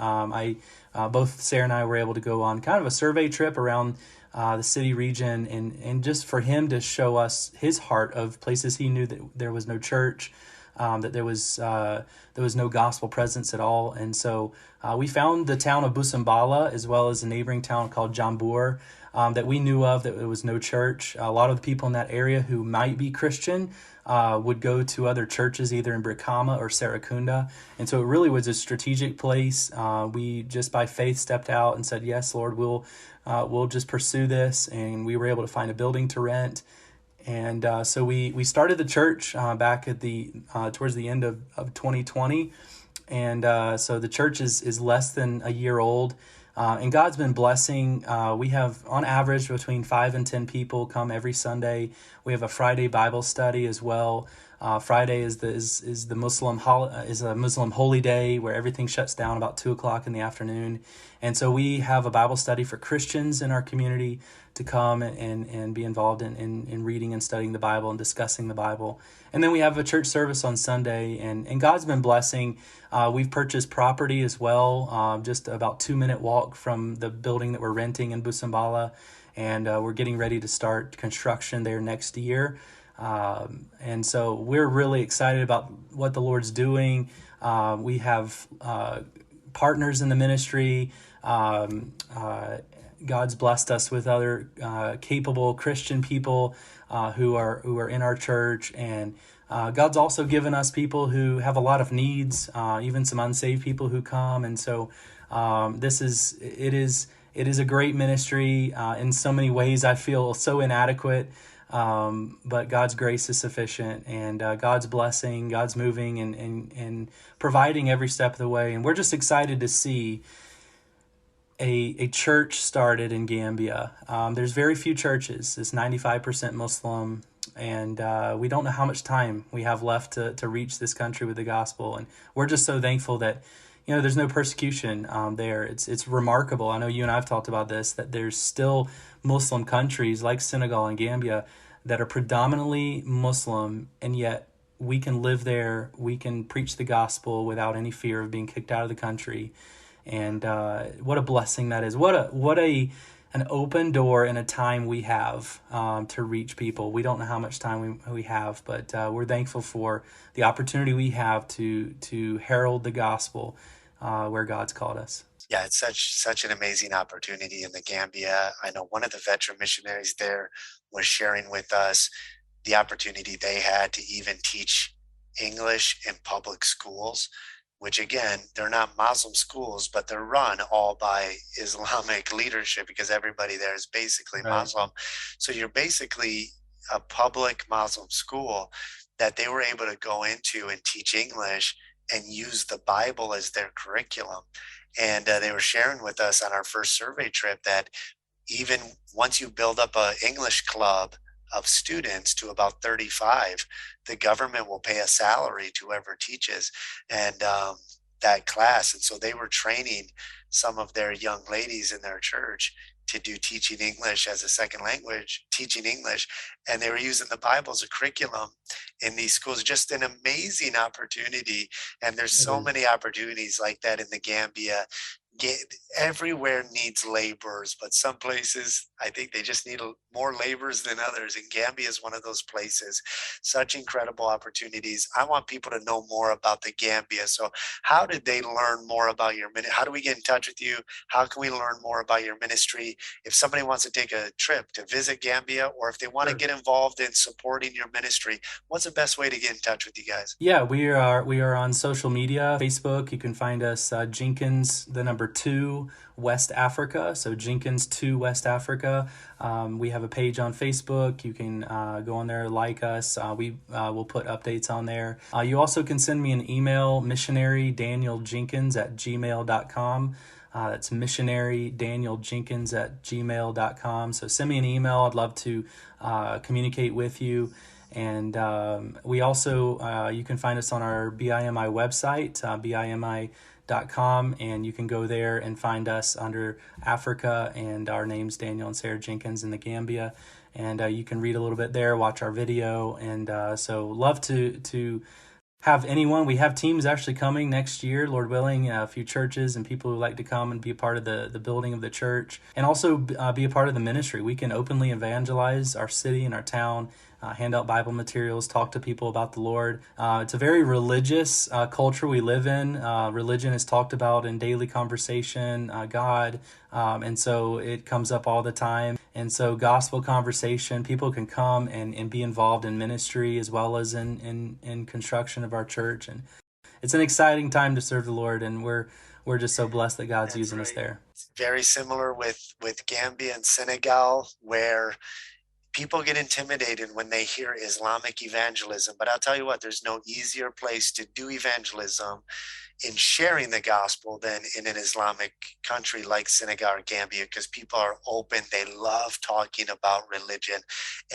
both Sarah and I were able to go on kind of a survey trip around the city region and just for him to show us his heart of places he knew that there was no church, that there was no gospel presence at all. And so we found the town of Busambala as well as a neighboring town called Jambur that we knew of, that there was no church. A lot of the people in that area who might be Christian would go to other churches either in Brikama or Sarakunda. And so it really was a strategic place. We just by faith stepped out and said, yes, Lord, we'll just pursue this. And we were able to find a building to rent. And so we started the church back at towards the end of 2020. And so the church is less than a year old. And God's been blessing. We have on average between 5 and 10 people come every Sunday. We have a Friday Bible study as well. Friday is a Muslim holy day where everything shuts down about 2:00 in the afternoon. And so we have a Bible study for Christians in our community to come and be involved in reading and studying the Bible and discussing the Bible. And then we have a church service on Sunday, and God's been blessing. We've purchased property as well, just about 2-minute walk from the building that we're renting in Busambala, and we're getting ready to start construction there next year. And so we're really excited about what the Lord's doing. We have partners in the ministry. God's blessed us with other capable Christian people who are in our church, and God's also given us people who have a lot of needs, even some unsaved people who come. And so it is a great ministry. In so many ways, I feel so inadequate, but God's grace is sufficient, and God's blessing, God's moving and providing every step of the way. And we're just excited to see a church started in Gambia. There's very few churches. It's 95% Muslim, and we don't know how much time we have left to reach this country with the gospel. And we're just so thankful that there's no persecution there. It's remarkable. I know you and I've talked about this, that there's still Muslim countries like Senegal and Gambia that are predominantly Muslim, and yet we can live there. We can preach the gospel without any fear of being kicked out of the country. And what a blessing that is. What an open door and a time we have to reach people. We don't know how much time we have, but we're thankful for the opportunity we have to herald the gospel where God's called us. Yeah, it's such an amazing opportunity in the Gambia. I know one of the veteran missionaries there was sharing with us the opportunity they had to even teach English in public schools, which again, they're not Muslim schools, but they're run all by Islamic leadership because everybody there is basically Right. Muslim. So you're basically a public Muslim school that they were able to go into and teach English and use the Bible as their curriculum. And they were sharing with us on our first survey trip that even once you build up an English club of students to about 35, the government will pay a salary to whoever teaches and that class. And so they were training some of their young ladies in their church to do teaching English as a second language, teaching English, and they were using the Bible as a curriculum in these schools. Just an amazing opportunity. And there's It so is. many opportunities like that in the Gambia. Everywhere needs laborers, but some places I think they just need more laborers than others. And Gambia is one of those places. Such incredible opportunities. I want people to know more about the Gambia. So, how did they learn more about your ministry? How do we get in touch with you? How can we learn more about your ministry? If somebody wants to take a trip to visit Gambia, or if they want to Sure. get involved in supporting your ministry, what's the best way to get in touch with you guys? Yeah, we are on social media, Facebook. You can find us Jenkins, the number 2 West Africa. So Jenkins 2 West Africa. We have a page on Facebook. You can go on there, like us. We will put updates on there. You also can send me an email, missionarydanieljenkins@gmail.com. That's missionarydanieljenkins@gmail.com. So send me an email. I'd love to communicate with you. And we also, you can find us on our BIMI website, bimi.com, and you can go there and find us under Africa, and our name's Daniel and Sarah Jenkins in the Gambia. And you can read a little bit there, watch our video, and so love to have anyone. We have teams actually coming next year, Lord willing, a few churches and people who like to come and be a part of the building of the church, and also be a part of the ministry. We can openly evangelize our city and our town, hand out Bible materials, talk to people about the Lord. It's a very religious culture we live in. Religion is talked about in daily conversation, God, and so it comes up all the time. And so gospel conversation, people can come and be involved in ministry as well as in construction of our church. And it's an exciting time to serve the Lord, and we're just so blessed that God's That's using us right. there. It's very similar with Gambia and Senegal, where people get intimidated when they hear Islamic evangelism. But I'll tell you what, there's no easier place to do evangelism in sharing the gospel than in an Islamic country like Senegal or Gambia, because people are open. They love talking about religion.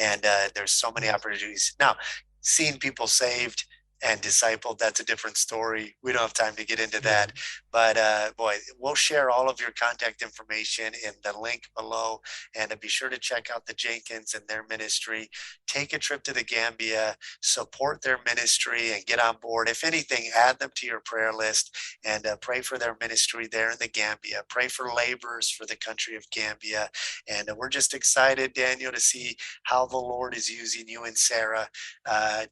And there's so many opportunities. Now, seeing people saved and discipled, that's a different story. We don't have time to get into that. But boy, we'll share all of your contact information in the link below. And be sure to check out the Jenkins and their ministry. Take a trip to the Gambia, support their ministry, and get on board. If anything, add them to your prayer list and pray for their ministry there in the Gambia. Pray for laborers for the country of Gambia. And we're just excited, Daniel, to see how the Lord is using you and Sarah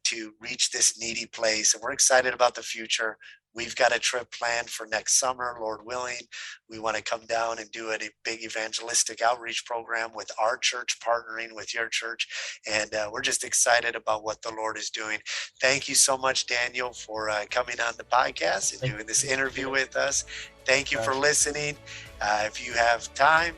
to reach this needy place. And we're excited about the future. We've got a trip planned for next summer, Lord willing. We want to come down and do a big evangelistic outreach program with our church, partnering with your church. And we're just excited about what the Lord is doing. Thank you so much, Daniel, for coming on the podcast and Thank doing this you. interview with us. Thank you for Gosh. listening. If you have time,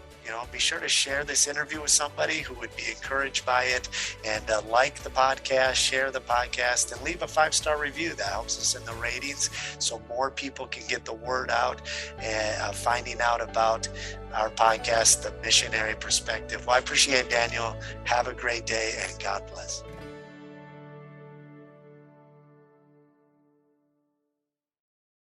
be sure to share this interview with somebody who would be encouraged by it, and like the podcast, share the podcast, and leave a 5-star review. That helps us in the ratings so more people can get the word out and finding out about our podcast, The Missionary Perspective. Well, I appreciate it, Daniel. Have a great day, and God bless.